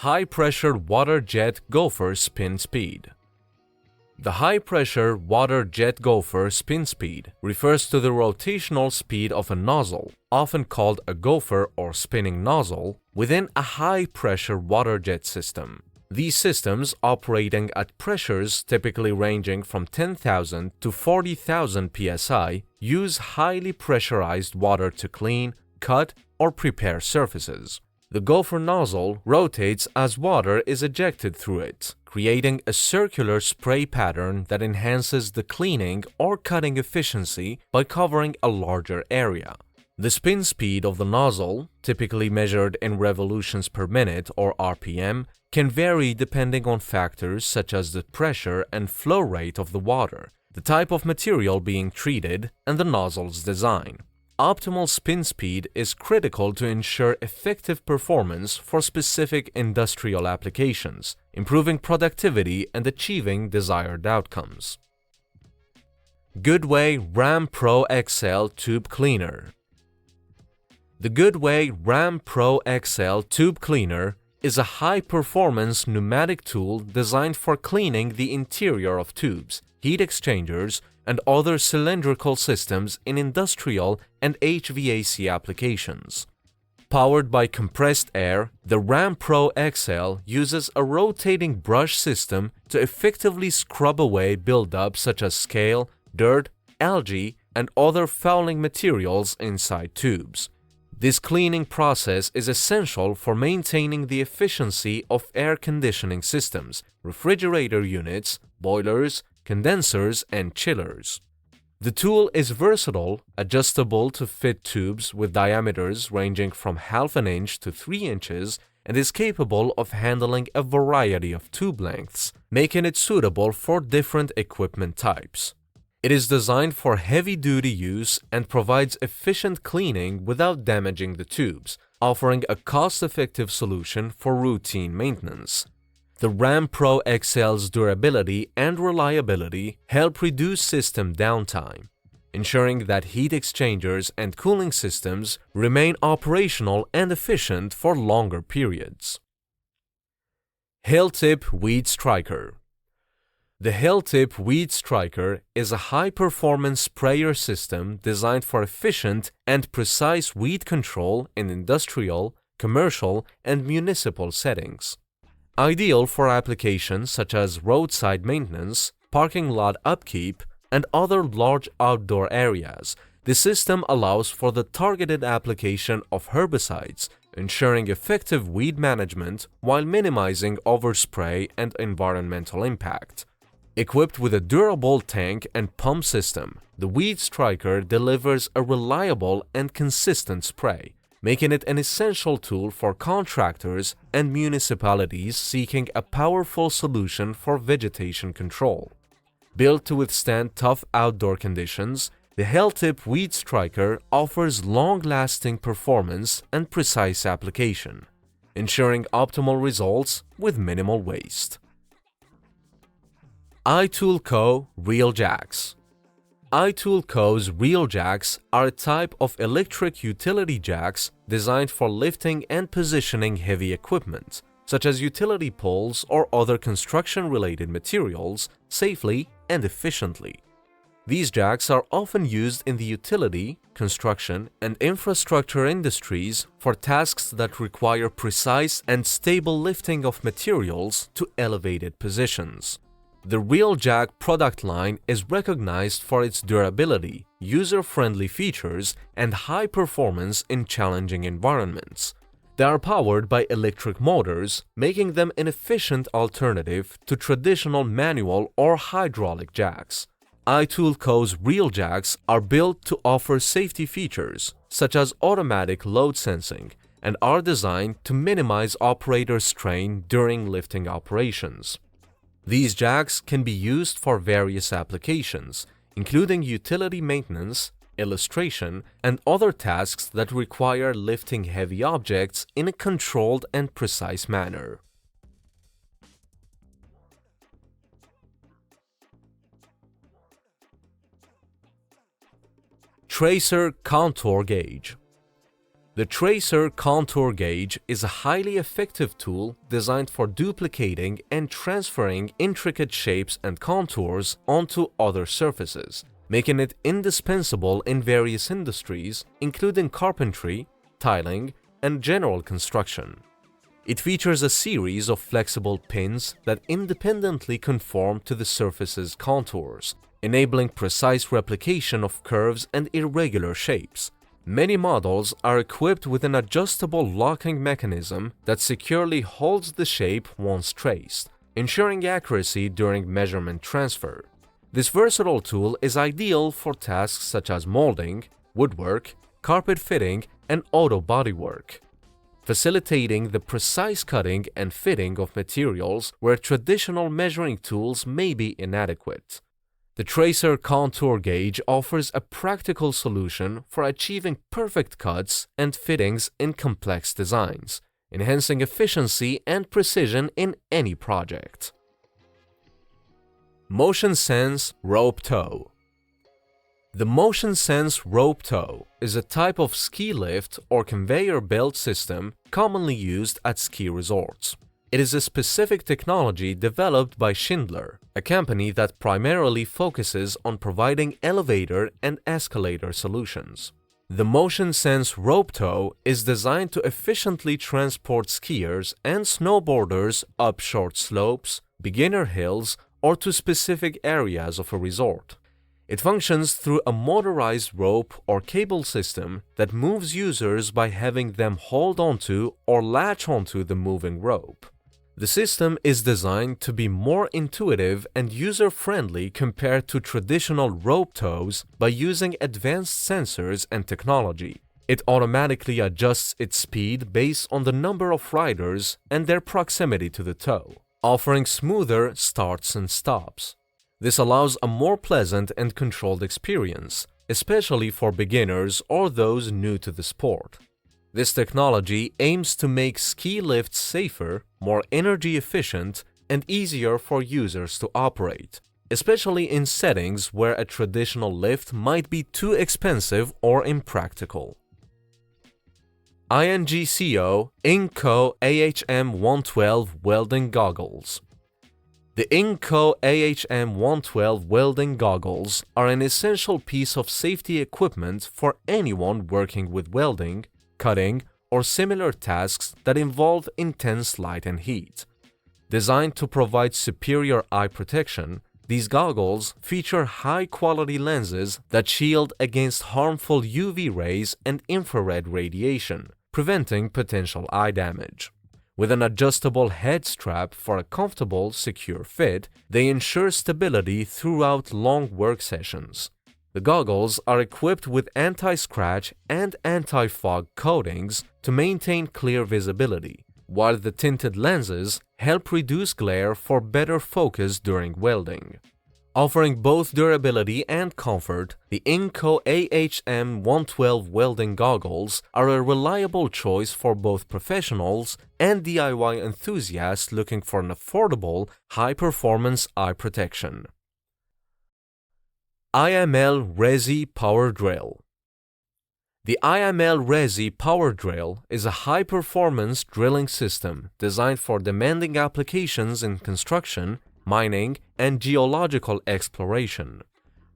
High-pressure water jet Gopher spin speed. The high-pressure water jet Gopher spin speed refers to the rotational speed of a nozzle, often called a gopher or spinning nozzle, within a high-pressure water jet system. These systems, operating at pressures typically ranging from 10,000 to 40,000 psi, use highly pressurized water to clean, cut, or prepare surfaces. The Gopher nozzle rotates as water is ejected through it, creating a circular spray pattern that enhances the cleaning or cutting efficiency by covering a larger area. The spin speed of the nozzle, typically measured in revolutions per minute or RPM, can vary depending on factors such as the pressure and flow rate of the water, the type of material being treated, and the nozzle's design. Optimal spin speed is critical to ensure effective performance for specific industrial applications, improving productivity and achieving desired outcomes. Goodway Ram Pro XL Tube Cleaner. The Goodway Ram Pro XL Tube Cleaner is a high-performance pneumatic tool designed for cleaning the interior of tubes, heat exchangers, and other cylindrical systems in industrial and HVAC applications. Powered by compressed air, the Ram Pro XL uses a rotating brush system to effectively scrub away buildup such as scale, dirt, algae, and other fouling materials inside tubes. This cleaning process is essential for maintaining the efficiency of air conditioning systems, refrigerator units, boilers, condensers, and chillers. The tool is versatile, adjustable to fit tubes with diameters ranging from ½ an inch to 3 inches, and is capable of handling a variety of tube lengths, making it suitable for different equipment types. It is designed for heavy-duty use and provides efficient cleaning without damaging the tubes, offering a cost-effective solution for routine maintenance. The Ram Pro XL's durability and reliability help reduce system downtime, ensuring that heat exchangers and cooling systems remain operational and efficient for longer periods. Hilltip WeedStriker. The Hilltip WeedStriker is a high-performance sprayer system designed for efficient and precise weed control in industrial, commercial, and municipal settings. Ideal for applications such as roadside maintenance, parking lot upkeep, and other large outdoor areas, the system allows for the targeted application of herbicides, ensuring effective weed management while minimizing overspray and environmental impact. Equipped with a durable tank and pump system, the WeedStriker delivers a reliable and consistent spray, making it an essential tool for contractors and municipalities seeking a powerful solution for vegetation control. Built to withstand tough outdoor conditions, the Hilltip WeedStriker offers long-lasting performance and precise application, ensuring optimal results with minimal waste. iTOOLco Reel Jacks. iTOOLco's reel jacks are a type of electric utility jacks designed for lifting and positioning heavy equipment, such as utility poles or other construction-related materials, safely and efficiently. These jacks are often used in the utility, construction, and infrastructure industries for tasks that require precise and stable lifting of materials to elevated positions. The Reel Jack product line is recognized for its durability, user-friendly features, and high performance in challenging environments. They are powered by electric motors, making them an efficient alternative to traditional manual or hydraulic jacks. iTOOLco's Reel Jacks are built to offer safety features, such as automatic load sensing, and are designed to minimize operator strain during lifting operations. These jacks can be used for various applications, including utility maintenance, illustration, and other tasks that require lifting heavy objects in a controlled and precise manner. Tracer Contour Gauge. The Tracer Contour Gauge is a highly effective tool designed for duplicating and transferring intricate shapes and contours onto other surfaces, making it indispensable in various industries, including carpentry, tiling, and general construction. It features a series of flexible pins that independently conform to the surface's contours, enabling precise replication of curves and irregular shapes. Many models are equipped with an adjustable locking mechanism that securely holds the shape once traced, ensuring accuracy during measurement transfer. This versatile tool is ideal for tasks such as molding, woodwork, carpet fitting, and auto bodywork, facilitating the precise cutting and fitting of materials where traditional measuring tools may be inadequate. The Tracer Contour Gauge offers a practical solution for achieving perfect cuts and fittings in complex designs, enhancing efficiency and precision in any project. MotionSense Rope Tow. The MotionSense Rope Tow is a type of ski lift or conveyor belt system commonly used at ski resorts. It is a specific technology developed by Schindler, a company that primarily focuses on providing elevator and escalator solutions. The MotionSense Rope Tow is designed to efficiently transport skiers and snowboarders up short slopes, beginner hills, or to specific areas of a resort. It functions through a motorized rope or cable system that moves users by having them hold onto or latch onto the moving rope. The system is designed to be more intuitive and user-friendly compared to traditional rope tows by using advanced sensors and technology. It automatically adjusts its speed based on the number of riders and their proximity to the tow, offering smoother starts and stops. This allows a more pleasant and controlled experience, especially for beginners or those new to the sport. This technology aims to make ski lifts safer, more energy efficient, and easier for users to operate, especially in settings where a traditional lift might be too expensive or impractical. INGCO AHM-112 Welding Goggles. The INGCO AHM-112 welding goggles are an essential piece of safety equipment for anyone working with welding, cutting, or similar tasks that involve intense light and heat. Designed to provide superior eye protection, these goggles feature high-quality lenses that shield against harmful UV rays and infrared radiation, preventing potential eye damage. With an adjustable head strap for a comfortable, secure fit, they ensure stability throughout long work sessions. The goggles are equipped with anti-scratch and anti-fog coatings to maintain clear visibility, while the tinted lenses help reduce glare for better focus during welding. Offering both durability and comfort, the INGCO AHM-112 welding goggles are a reliable choice for both professionals and DIY enthusiasts looking for an affordable, high-performance eye protection. IML-RESI PowerDrill. The IML-RESI PowerDrill is a high-performance drilling system designed for demanding applications in construction, mining, and geological exploration.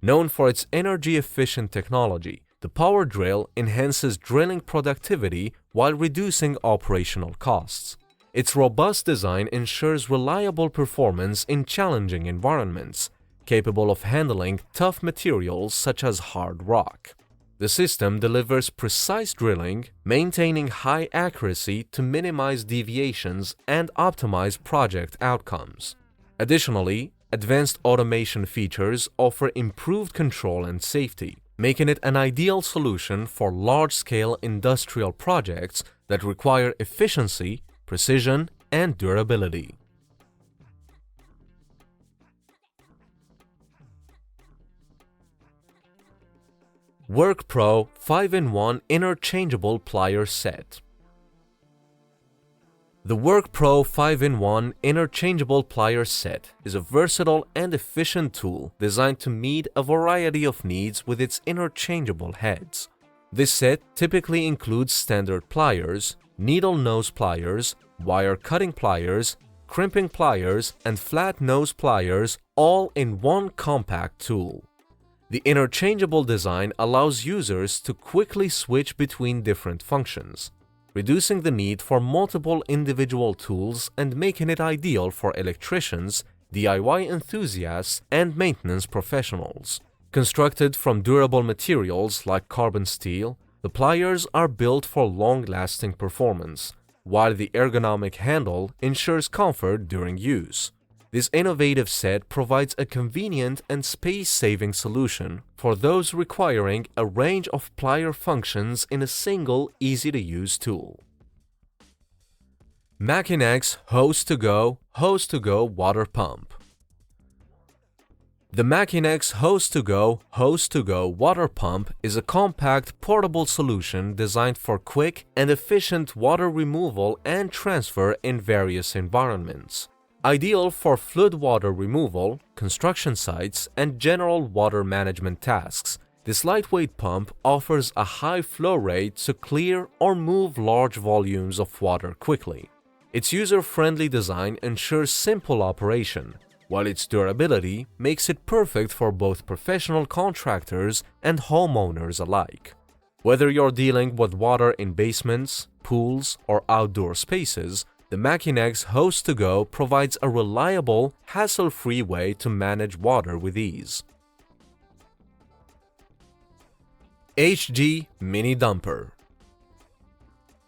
Known for its energy-efficient technology, the PowerDrill enhances drilling productivity while reducing operational costs. Its robust design ensures reliable performance in challenging environments, capable of handling tough materials such as hard rock. The system delivers precise drilling, maintaining high accuracy to minimize deviations and optimize project outcomes. Additionally, advanced automation features offer improved control and safety, making it an ideal solution for large-scale industrial projects that require efficiency, precision, and durability. WORKPRO 5-in-1 Interchangeable Plier Set. The WORKPRO 5-in-1 Interchangeable Plier Set is a versatile and efficient tool designed to meet a variety of needs with its interchangeable heads. This set typically includes standard pliers, needle nose pliers, wire cutting pliers, crimping pliers, and flat nose pliers, all in one compact tool. The interchangeable design allows users to quickly switch between different functions, reducing the need for multiple individual tools and making it ideal for electricians, DIY enthusiasts, and maintenance professionals. Constructed from durable materials like carbon steel, the pliers are built for long-lasting performance, while the ergonomic handle ensures comfort during use. This innovative set provides a convenient and space-saving solution for those requiring a range of plier functions in a single, easy-to-use tool. Makinex Hose-to-Go Water Pump. The Makinex Hose-to-Go Water Pump is a compact, portable solution designed for quick and efficient water removal and transfer in various environments. Ideal for flood water removal, construction sites, and general water management tasks, this lightweight pump offers a high flow rate to clear or move large volumes of water quickly. Its user-friendly design ensures simple operation, while its durability makes it perfect for both professional contractors and homeowners alike. Whether you're dealing with water in basements, pools, or outdoor spaces, the Makinex Hose-to-Go provides a reliable, hassle-free way to manage water with ease. HG Mini Dumper.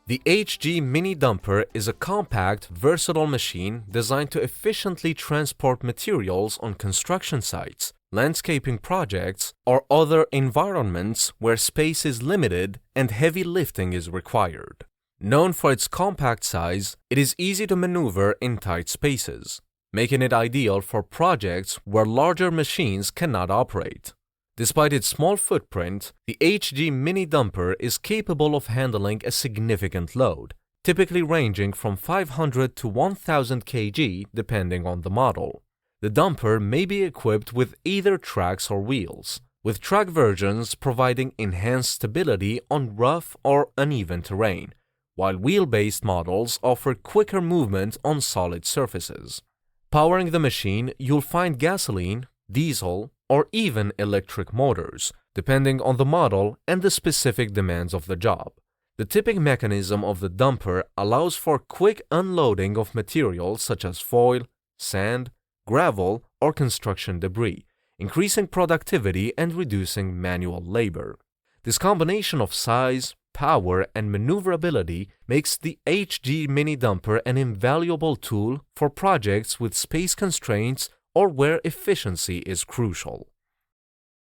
The HG Mini Dumper is a compact, versatile machine designed to efficiently transport materials on construction sites, landscaping projects, or other environments where space is limited and heavy lifting is required. Known for its compact size, it is easy to maneuver in tight spaces, making it ideal for projects where larger machines cannot operate. Despite its small footprint, the HG Mini Dumper is capable of handling a significant load, typically ranging from 500 to 1000 kg depending on the model. The dumper may be equipped with either tracks or wheels, with track versions providing enhanced stability on rough or uneven terrain, while wheel-based models offer quicker movement on solid surfaces. Powering the machine, you'll find gasoline, diesel, or even electric motors, depending on the model and the specific demands of the job. The tipping mechanism of the dumper allows for quick unloading of materials such as foil, sand, gravel, or construction debris, increasing productivity and reducing manual labor. This combination of size, power, and maneuverability makes the HG Mini Dumper an invaluable tool for projects with space constraints or where efficiency is crucial.